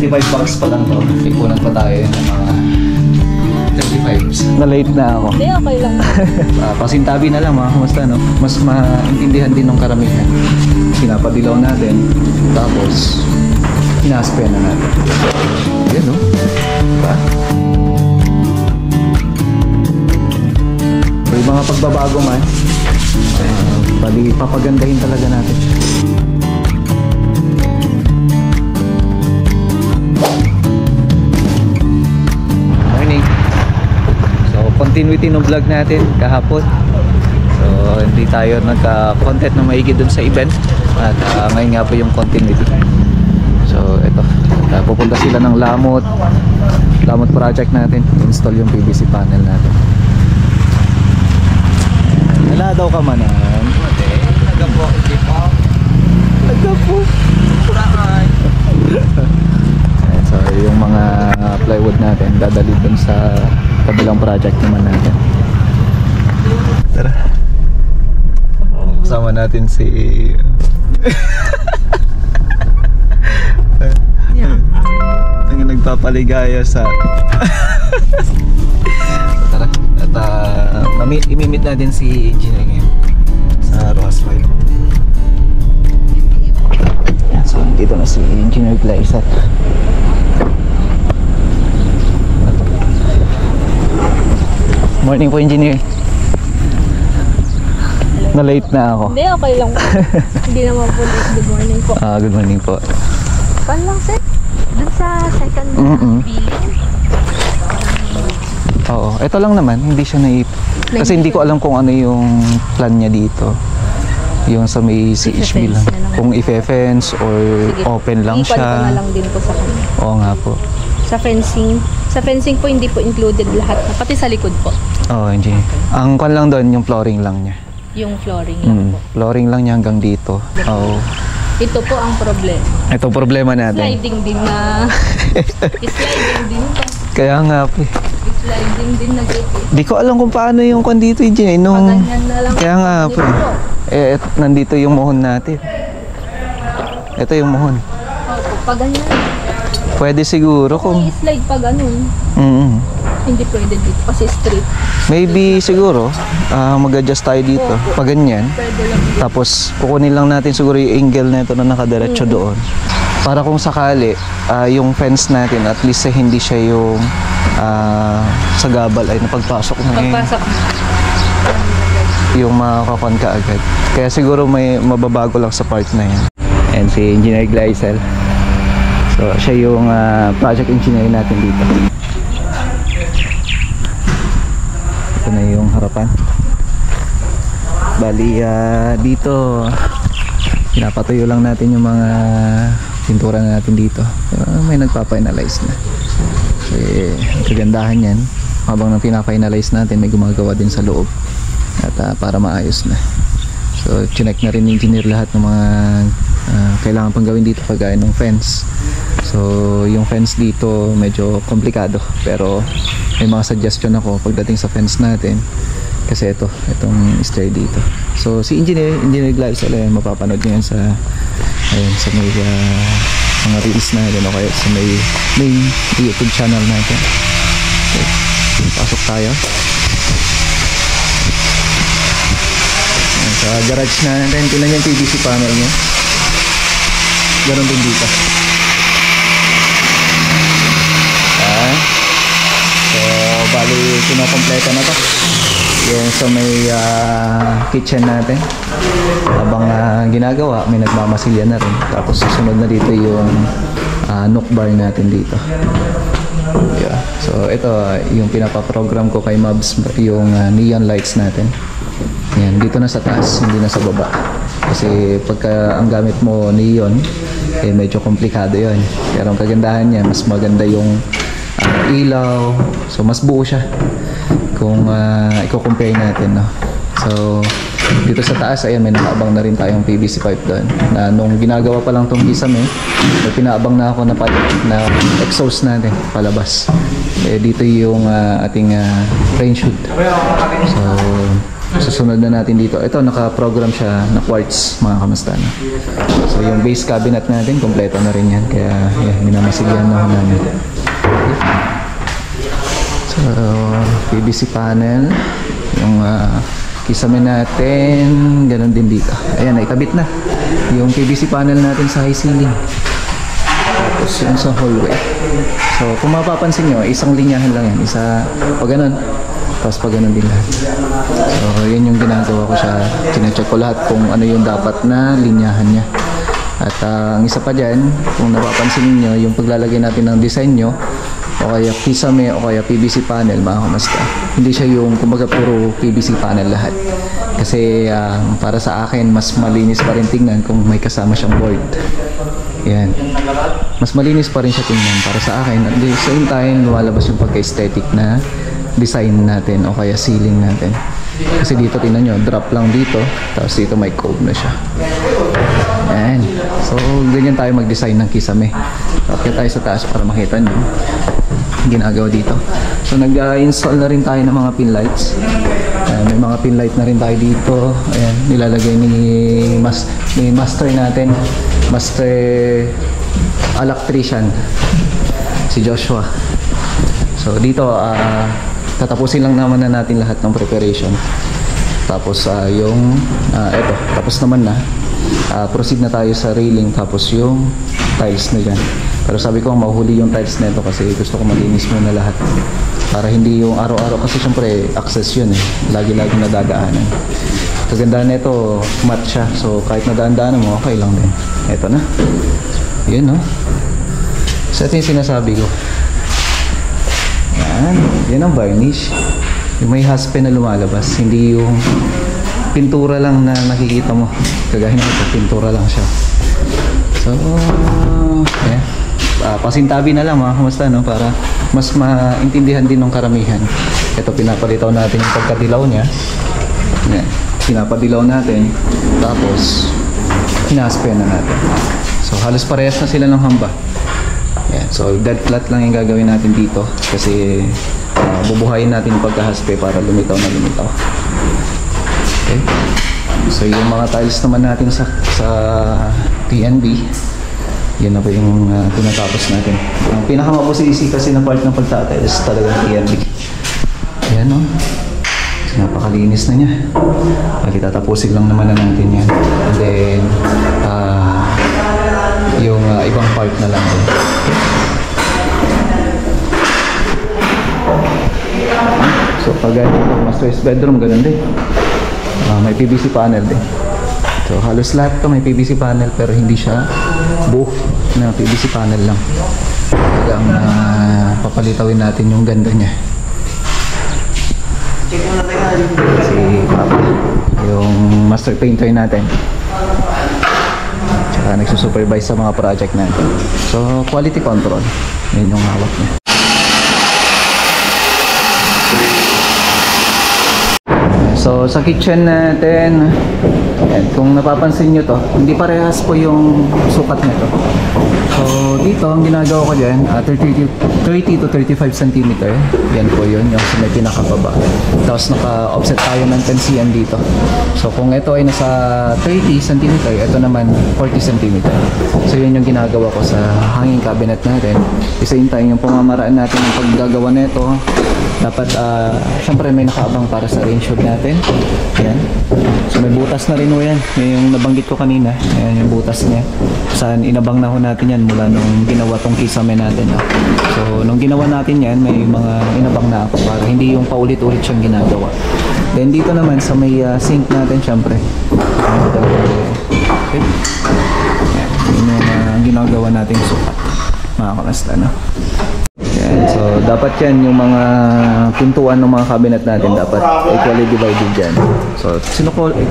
25 bucks pa lang to. Ipunan pa tayo ng mga 35s. Na-late na ako. Hindi, okay lang. Pasintabi na lang mga kumusta, no? Mas maintindihan din ng karamihan. Pinapadilaw natin, tapos inaspay na natin. Yan, no? Diba? Yung mga pagbabago man, bali papagandahin talaga natin. Morning. So, continuity ng vlog natin kahapon. So, hindi tayo nagka-content na maigi dun sa event. At ngayon nga po yung continuity. So, ito. Pupunta sila ng Lamot project natin. Install yung PVC panel natin. Wala daw ka manan. Nagapo. So, yung mga plywood natin dadali dun sa kabilang project naman natin. Tara. Kasama natin si ang nagpapaligaya sa tara. At imimit natin si engineer ngayon sa Roswell. So dito na si engineer Gleisat. Morning po, engineer. Na-late na ako. Hindi, okay lang. Hindi naman po late. Good morning po. Good morning po. Pan lang, sir? Dun sa second building? Oo, ito lang naman. Hindi siya kasi hindi ko alam kung ano yung plan niya dito. Yung sa may CHB lang. Kung i-fence or sige, open lang siya. Ipan ko na lang din po sa kanya. Oo nga po. Sa fencing po hindi po included lahat. Pati sa likod po. Oo, engineer. Ang kwan lang doon, yung flooring lang niya. Yung flooring lang po. Flooring lang niya hanggang dito. Oo. Ito po ang problema. Ito problema natin. Sliding din na. Sliding din pa. Kaya nga po. Sliding din na dito. Di ko alam kung paano yung kwan dito, engineer. Paganyan na lang. Kaya nga po. Nandito yung mohon natin. Ito yung mohon. Opo, paganyan. Pwede siguro kung i-slide pa ganun. Hindi pwede dito kasi straight. Maybe siguro mag-adjust tayo dito pag ganyan. Pwede lang. Tapos kukunin lang natin siguro yung angle na ito na nakadiretso doon. Para kung sakali yung fence natin at least hindi siya yung sa gabal ay napagpasok na Pagpasok. yung makakakon ka agad. Kaya siguro may mababago lang sa part na yan. And si Engineer Gleisel. So siya yung project engineer natin dito. Ito na yung harapan. Bali dito pinapatuyo lang natin yung mga pintura natin dito. May nagpa-finalize na. Kasi kagandahan yan, habang nang pina-finalize natin may gumagawa din sa loob at para maayos na. So chinek na rin engineer lahat ng mga kailangan pang gawin dito kagaya ng fence. So yung fence dito medyo komplikado, pero may mga suggestion ako pagdating sa fence natin. Kasi itong stair dito. So si engineer Gleisel ay mapapanood niyo yan sa sa may mga reels natin o kaya sa may YouTube channel natin. Okay, pasok tayo. Sa garage natin, tingnan niyo yung PVC panel niya. Ganon din dito. So bali kinokompleto na to yung sa may kitchen natin. Habang ginagawa, may nagmamasilya na rin. Tapos susunod na dito yung nook bar natin dito. Yeah. So ito yung pinapaprogram ko kay Mabs, yung neon lights natin. Yan, dito na sa taas, hindi na sa baba. Kasi pagka ang gamit mo neon, medyo komplikado yun. Pero ang kagandahan niya, mas maganda yung ilaw. So mas buo siya kung i-compare natin, no? So dito sa taas, ayan, may nakaabang na rin tayong PVC pipe doon na nung ginagawa pa lang tong kisame, may pinaabang na ako na exhaust natin palabas. Dito yung ating rain chute. So susunod na natin dito. Ito, naka-program siya na quartz, mga kamastana. So, yung base cabinet natin, kompleto na rin yan. Kaya, yan, minamasigyan na namin. So, PVC panel. Yung kisame natin, ganun din dito. Ayan, naikabit na. Yung PVC panel natin sa high ceiling. Tapos yung sa hallway. So, kung mapapansin nyo, isang linyahan lang yan. Isa, pag ganun. Tapos pag ganun din lahat. So, yun yung ginagawa ko siya. Chinecheck ko lahat kung ano yung dapat na linyahan niya. At ang isa pa dyan, kung napapansin niyo yung paglalagay natin ng design nyo, o kaya kisame, o kaya PVC panel, mga kamasta. Hindi siya yung, kumbaga, puro PVC panel lahat. Kasi para sa akin, mas malinis pa rin tingnan kung may kasama siyang board. Yan. Mas malinis pa rin siya tingnan para sa akin. At the same time, lumalabas yung pagka-aesthetic na design natin o kaya ceiling natin. Kasi dito, tingnan nyo, drop lang dito. Tapos dito may cove na siya. Yan. So, ganyan tayo mag-design ng kisame. Akit tayo sa taas para makita nyo ginagawa dito. So, nag-install na rin tayo ng mga pin lights. May mga pin light na rin tayo dito. Ayan, nilalagay ni master natin. Master electrician. Si Joshua. So, dito, tatapusin lang naman na natin lahat ng preparation. Tapos, eto, tapos naman na. Proceed na tayo sa railing. Tapos, yung tiles na dyan. Pero sabi ko, mahuhuli yung tiles na ito kasi gusto ko malinis muna lahat. Para hindi yung araw-araw, kasi syempre access yun eh. Lagi-lagi nadadaanan. Kagandahan nito, matte siya. So kahit nadaan-daanan mo, okay lang din. Ito na. Yun, no? So ito yung sinasabi ko. Yan. Yan ang varnish. Yung may haspe na lumalabas. Hindi yung pintura lang na nakikita mo. Kagaya nito, pintura lang siya. So, yeah. Pasintabi na lang mga kamusta, no? Para mas maintindihan din ng karamihan. Ito, pinapalitaw natin yung pagkadilaw niya. Yan. Pinapadilaw natin. Tapos, hinaspe na natin. So, halos parehas na sila ng hamba. Yan. So, dead flat lang yung gagawin natin dito. Kasi, bubuhayin natin yung pagkahaspe para lumitaw na lumitaw. Okay. So, yung mga tiles naman natin sa TNB, yan na ba yung tinatapos natin. Ang pinakamabusisi kasi na part ng pagtatiles talagang TNB. Ayan, no? Napakalinis na niya. Tatapusin lang naman na natin yan. And then, yung ibang part na lang din. So, pag master's bedroom, ganun din. May PVC panel din. So, halos lahat to may PVC panel pero hindi siya buo na PVC panel lang. Hanggang papalitawin natin yung ganda niya. Si Papa, yung master painter natin. Tsaka nagsusupervise sa mga project natin. So, quality control. Yun yung hawak niya. So, sa kitchen natin, ayan, kung napapansin nyo to, hindi parehas po yung sukat nito. So, dito, ang ginagawa ko dyan, 30 to 35 cm. Yan po yun, yung may pinakababa. Tapos, naka-offset tayo ng 10 cm dito. So, kung ito ay nasa 30 cm, ito naman 40 cm. So, yun yung ginagawa ko sa hanging cabinet natin. Isayin tayo yung pamamaraan natin ng paggagawa nito. Dapat, syempre may nakaabang para sa range hood natin. Ayan. So may butas na rin ho yan. Yung nabanggit ko kanina. Ayan yung butas niya. Saan inabang na ho natin yan mula nung ginawa tong kisame natin. So nung ginawa natin yan, may mga inabang na ako para hindi yung paulit-ulit siyang ginagawa. Then dito naman sa may sink natin syempre. Okay. Ayan. Yun yung ginagawa nating sukat. Mga kamasta, no? Yan. So, dapat yan yung mga pintuan ng mga cabinet natin dapat equally divided dyan. So,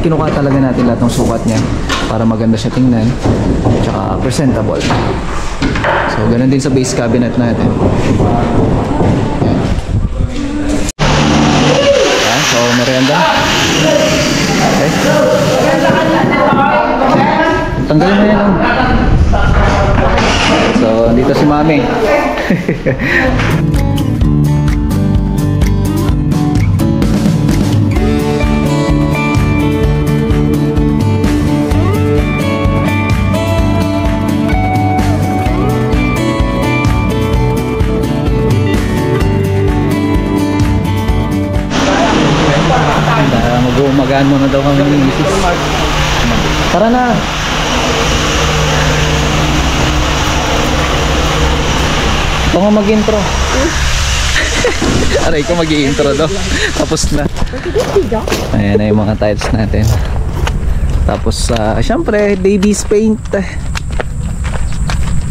kinuha talaga natin lahat ng sukat niya para maganda siya tingnan tsaka presentable. So, ganun din sa base cabinet natin. Yan. Yan. So, merienda. Okay. Tanggalin mo yan. So, dito si Mami. mag-intro. Aray ko mag-i-intro daw. Tapos na. Ayan na yung mga tiles natin. Tapos syempre Davies paint.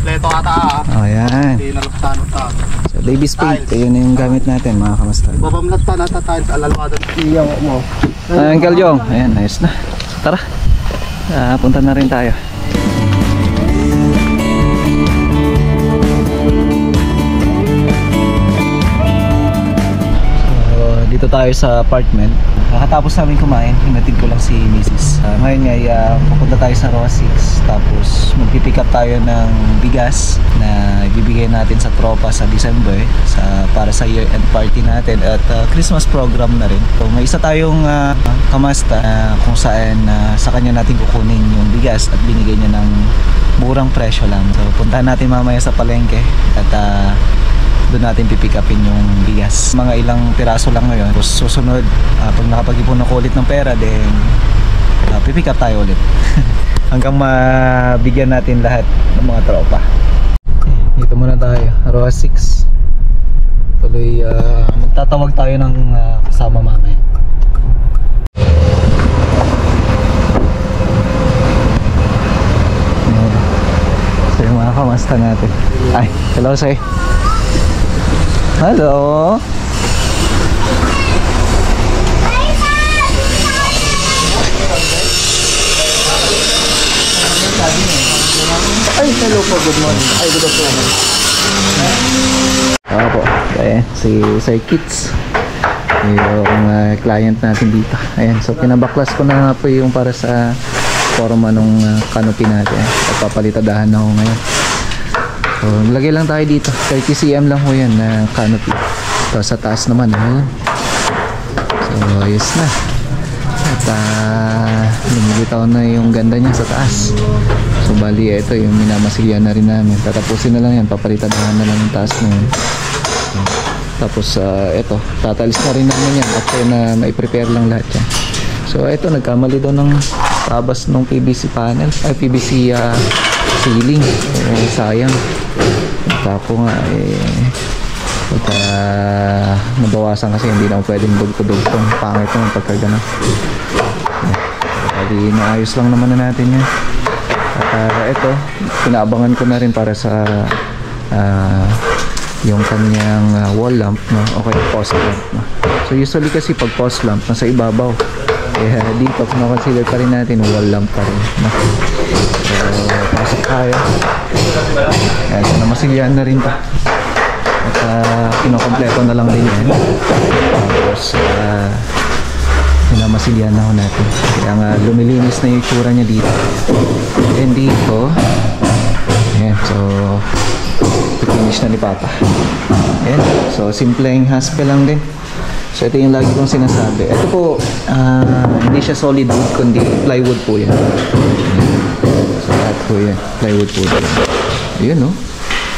Leto ata Ayan. Hindi nalapsan ta. So Davies paint, yun na yung gamit natin mga kamastan. Babamlat pa nata tayo sa alalwado. Iyaw mo. Uncle Jong, ayan, ayos na. Tara, punta na rin tayo. So, dito tayo sa apartment. Kakatapos namin kumain, hinatid ko lang si Mrs. Ngayon nga, pupunta tayo sa Roa 6. Tapos magpipick up tayo ng bigas na ibibigay natin sa tropa sa December para sa year-end party natin at Christmas program na rin. So may isa tayong kamasta kung saan sa kanya natin kukunin yung bigas at binigay niya ng murang presyo lang. So puntahan natin mamaya sa palengke at doon natin pipick upin yung bigas. Mga ilang piraso lang ngayon. Tapos susunod, pag nakapag-ipon ako ulit ng pera, then pipick up tayo ulit. Hanggang mabigyan natin lahat ng mga tropa. Dito muna tayo, Roa 6. Tuloy, magtatawag tayo ng kasama mamaya. So yung mga kamasta natin. Ay, hello sir. Hello. Ay, hello po, good morning. Ay, good afternoon. Po, ayan, si Sir Kits. Yung client natin dito. Ayan, so pinabaklas ko na nga po yung para sa forma nung canopy natin. At papalitadahan na ako ngayon. So, lagay lang tayo dito. 30 cm lang po yan na canopy. So, sa taas naman. Ayun. So, ayos na. At lumilitaw na yung ganda niya sa taas. So, bali, ito yung minamasilyan na rin namin. Tatapusin na lang yan. Papalitadahan na lang yung taas na yun. Tapos, ito. Tatalis na rin namin yan. After na mai-prepare lang lahat yan. So, ito. Nagkamali daw ng tabas ng PVC panel. Ay, PVC ceiling. Sayang. Ako nga pagka nabawasan kasi hindi na pwedeng dugtong pangit naman pagka gano'n. Bali naayos lang naman na natin yan. At ito pinaabangan ko na rin para sa yung kanyang wall lamp, no? O kaya post lamp, no? So usually kasi pag post lamp nasa ibabaw, dito consider pa rin natin wall lamp pa rin, no? So pasok tayo. Ayan, so namasilyan na rin pa. At kinokompleto na lang din yan. Tapos pinamasilyan na ho natin. Kaya nga lumilinis na yung itsura niya dito. And dito, ayan, so finish na ni Papa. Ayan, so simpleng haspel lang din. So ito yung lagi kong sinasabi. Ito po, hindi siya solid wood kundi plywood po yan. So lahat po yan, plywood po yan. Ayun, no?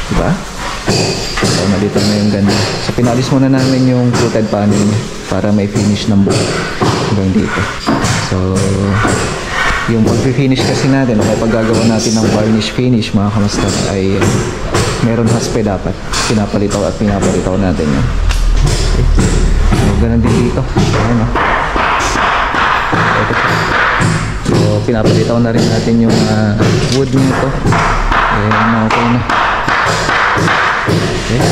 Diba? So nalito na yung ganda. So pinalis muna namin yung fluted panel para may finish ng buo hanggang dito. So yung pag-finish kasi natin, o paggagawa natin ng varnish finish mga kamasta, ay meron haspe dapat. Pinapalitaw natin yun. Okay. So ganun din dito. Ayan, no? So pinapalitaw na rin natin yung wood nito. Ayan, okay na. Okay.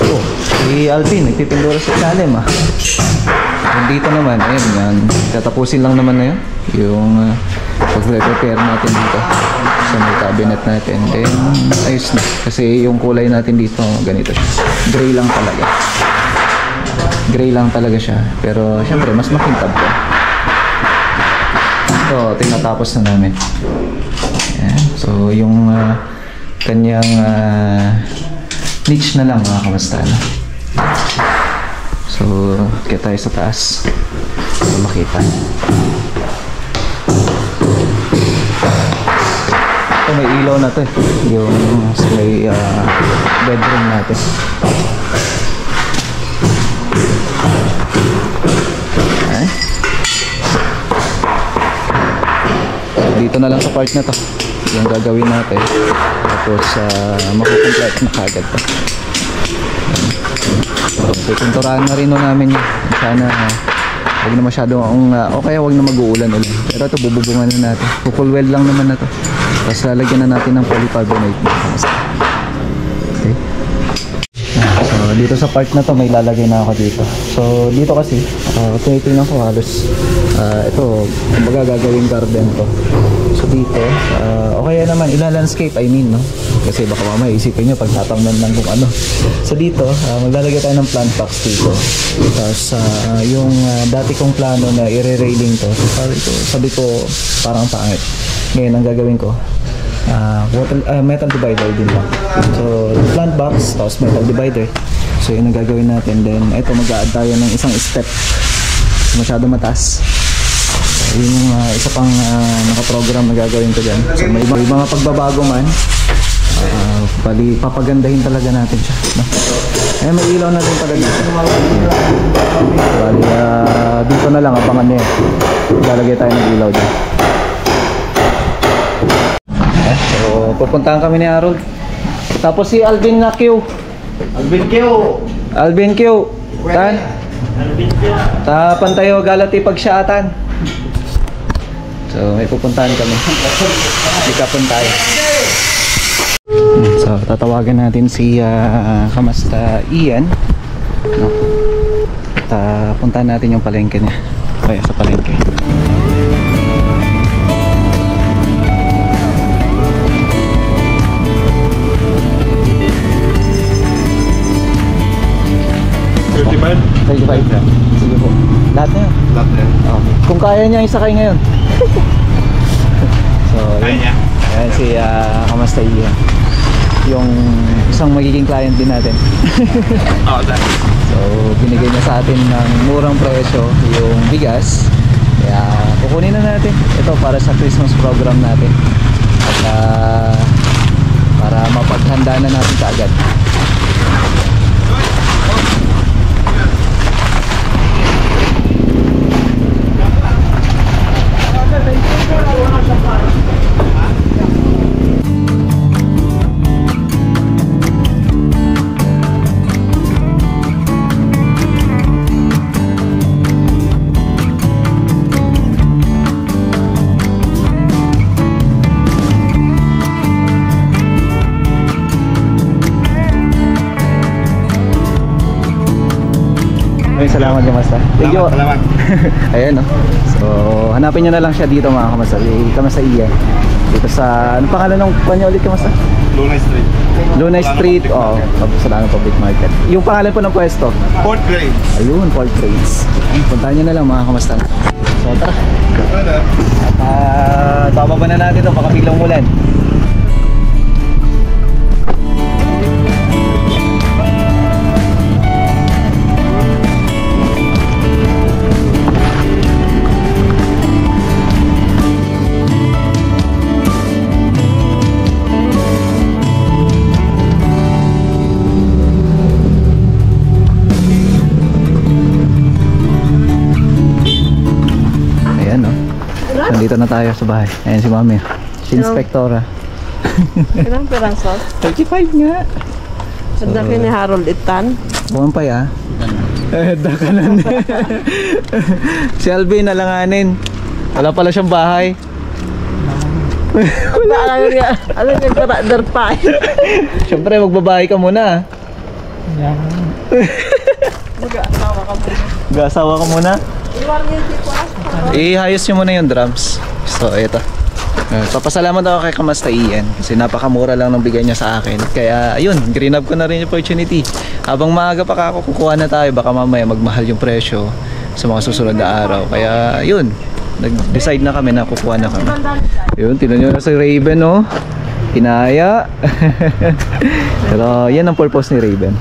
Oh, si Alvin nagpipindura sa ilalim dito naman, ayun yan. Tatapusin lang naman na yun yung pag-prepare natin dito sa may cabinet natin. Then ayos na. Kasi yung kulay natin dito ganito siya. Gray lang talaga. Gray lang talaga siya. Pero syempre mas makintab ko. So tinatapos na namin. Ayan. So yung kanyang niche na lang mga kamasta, no? So kaya tayo sa taas para makita. Ito may ilaw na to, yung sa may bedroom natin. Okay. Dito na lang sa part na to yung gagawin natin. Tapos makukomplete na kagad to. So pinturahan na rin namin yun. Sana huwag na masyadong o kaya huwag na mag-uulan ulit. Pero ito bububungan na natin. Full weld lang naman na to. Tapos lalagyan na natin ng polycarbonate. Okay. So dito sa part na to may lalagay na ako dito. So dito kasi tinitingnan ko halos ito kumbaga gagawing garden to. So dito o kaya naman ila-landscape I mean no. Kasi baka mamaya isipin nyo pag tatamnan lang kung ano. So dito maglalagay tayo ng plant box dito. Tapos yung dati kong plano na i-railing to. So sabi ko parang pangit. Ngayon ang gagawin ko metal divider din lang. So plant box tapos metal divider. So yun ang gagawin natin. Then ito mag-a-add tayo ng isang step. Masyado mataas. So, yun yung isa pang nakaprogram na gagawin ko dyan. So may mga pagbabago man. Bali papagandahin talaga natin siya no? May ilaw na din pala dito. Bali dito na lang abangan niya. Lalagay tayo ng ilaw dyan. So pupuntahan kami ni Harold. Tapos si Alvin na Q. Alvin Q. Tan. Tapan tayo galati pagsyatan. So may pupuntahan kami. Ikapan tayo. So tatawagan natin si Kamasta Ian no? At puntahan natin yung palengke niya. Kaya sa palengke $35 lang. Sige po. Lahat na yun? Lahat na yan. Okay. Kung kaya niya isakay ngayon. So ayan si Kamasta Ian. Yung isang magiging client din natin. So binigay niya sa atin ng murang presyo yung bigas. Kaya kukunin na natin ito para sa Christmas program natin. At para mapaghanda na natin kaagad. Salamat Kamasta. Salamat. Ayan no. So hanapin nyo na lang siya dito mga Kamasta. Kamasta Ian. Dito sa ano pangalan ng kanya ulit Kamasta? Lunay Street. Lunay Street sa Lanang Public Market. Yung pangalan po ng pwesto? Port Grades. Ayun, Port Grades. Puntahan nyo na lang mga Kamasta. So tara. At bababa na natin ito baka biglang umulan. Nandito na tayo sa bahay. Ayan si Mami. Si Inspektora. Ilang piraso? 35 nga. Sadaki ni Harold Itan. Bumampay dakanan. Si Alvin nalanganin. Wala pala siyang bahay. Wala alam nga karadar pa. Siyempre magbabahay ka muna. Mag-aasawa ka muna. Mag-aasawa ka muna? Iwan niyo si Kuas. Ihayos nyo muna yung drums. So ito. Papasalamat ako kay Kamasta Ian kasi napakamura lang ng bigay niya sa akin. Kaya ayun, green up ko na rin yung opportunity. Habang maaga pa ako kukuha na tayo, baka mamaya magmahal yung presyo sa mga susunod na araw. Kaya ayun, nag-decide na kami na kukuha na kami. Yun, tinan nyo na si Raven oh. Pinaya. Pero yan ang purpose ni Raven.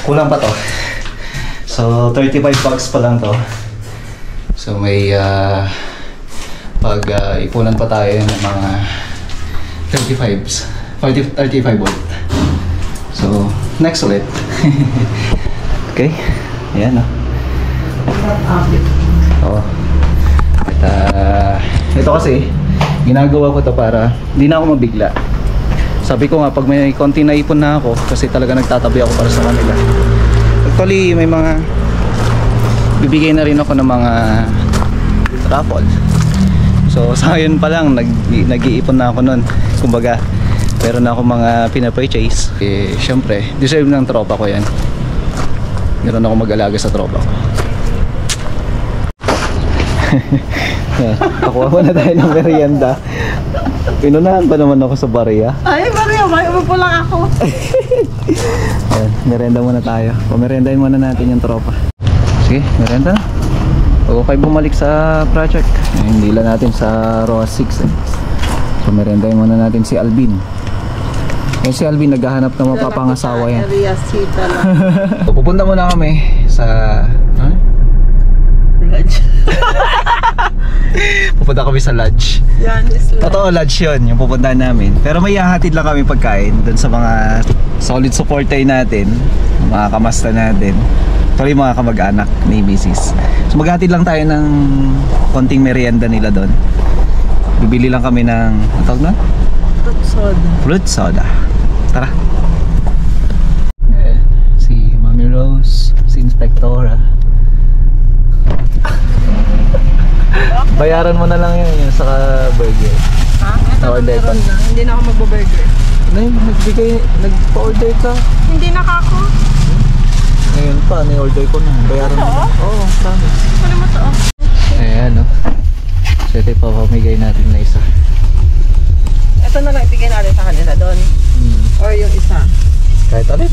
Kulang pa to. So 35 bucks pa lang to. So may pag ipunan pa tayo ng mga 35s. 35 volt. So next ulit. Okay. Ayan o. Oo. At ito kasi ginagawa ko to para hindi na ako mabigla. Sabi ko nga pag may konti naipon na ako kasi talaga nagtatabi ako para sa kanila. Actually may mga bibigay na rin ako ng mga raffle. So sa ngayon pa lang nag-iipon na ako nun. Kumbaga meron na ako mga pinapurchase. Syempre deserve ng tropa ko yan. Meron ako mag-alaga sa tropa ko. Pakuha mo na tayo ng merienda. Pinunahan pa naman ako sa barya. Ay, Maria, may umupo lang ako. Ayan, merienda muna tayo. Pameriendahin muna natin yung tropa. Sige, merienda na. Huwag kayo bumalik sa project. Hindi lang natin sa Roa 6 eh. So meriendahin muna natin si Alvin. Si Alvin naghahanap ng mapapangasawa yan. Area Cita lang. So, pupunta muna kami sa... Lodge. Pupunta kami sa lodge. Yan is lodge. Totoo, lodge yun, yung pupuntahan namin. Pero may hahatid lang kami pagkain dun sa mga solid supporter natin, mga kamasta natin. Actually, mga kamag-anak ni Mrs. So maghatid lang tayo ng konting merienda nila doon. Bibili lang kami ng, ano tawag na? Fruit soda. Fruit soda. Tara. Si Mami Rose, si Inspectora. Bayaran mo na lang yun sa burger. Ha? Ito Order meron pa. na. Hindi na ako magbo-burger. Nag-order ka. Hindi na ako. Ngayon pa, ni-order ko na. Bayaran mo na. Oo, promise. Ano mo to? Ayan, no. So ito yung papamigay natin na isa. Ito na lang ibigay natin sa kanila doon. Or yung isa. Kahit ulit.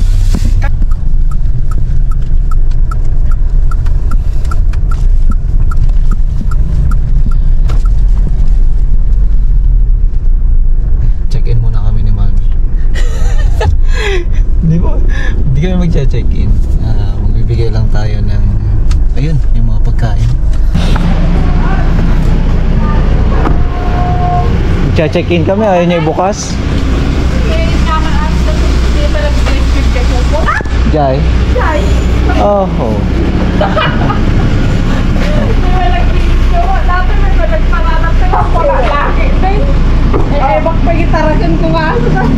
Check-in muna kami ni Mami. Hindi kami mag-check-in. Magbibigay lang tayo ng ayun, yung mga pagkain. Mag-check-in kami, ayaw niya ibukas. Jai? Jai? Oh. Bak pa gitaragan ko nga.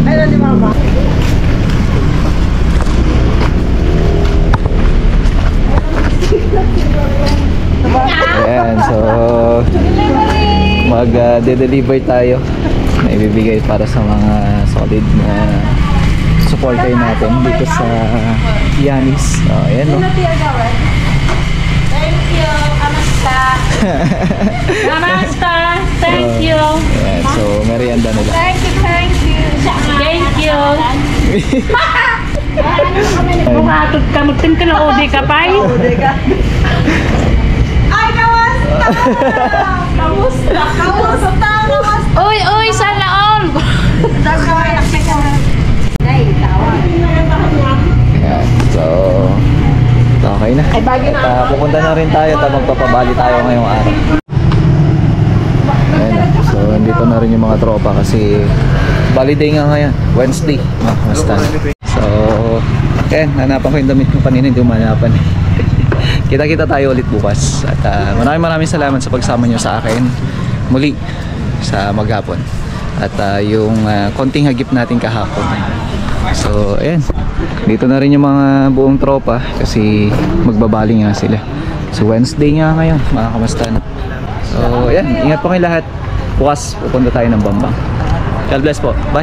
Ay, na ni Mama. Ayan, so mag-deliver tayo na ibibigay para sa mga solid na supporter natin dito sa Yanis. Ayan, no? Thank you. Kamusta? Kamusta? Thank you. Ayan, so merienda nila. Thank you. Thank you. Bumatod ka. Magtin ka na odi ka pa. Ay, kamusta? Kamusta? Kamusta? Uy, sana all. Ayan, so okay na. At pupunta na rin tayo at magpapabali tayo ngayong araw. Ayan, so nandito na rin yung mga tropa kasi Bali day nga ngayon, Wednesday, mga kamastan. So, okay, nanapan ko yung damit ko kanina, hindi umanapan. Kita-kita tayo ulit bukas. At maraming salamat sa pagsama nyo sa akin muli sa maghapon. At yung konting hagip natin kahapon. So, ayan. Dito na rin yung mga buong tropa kasi magbabali nga sila. So, Wednesday nga ngayon, mga kamastan. So, ayan. Ingat po kayo lahat. Bukas, pupunta tayo ng Bambang. God bless po. Bye.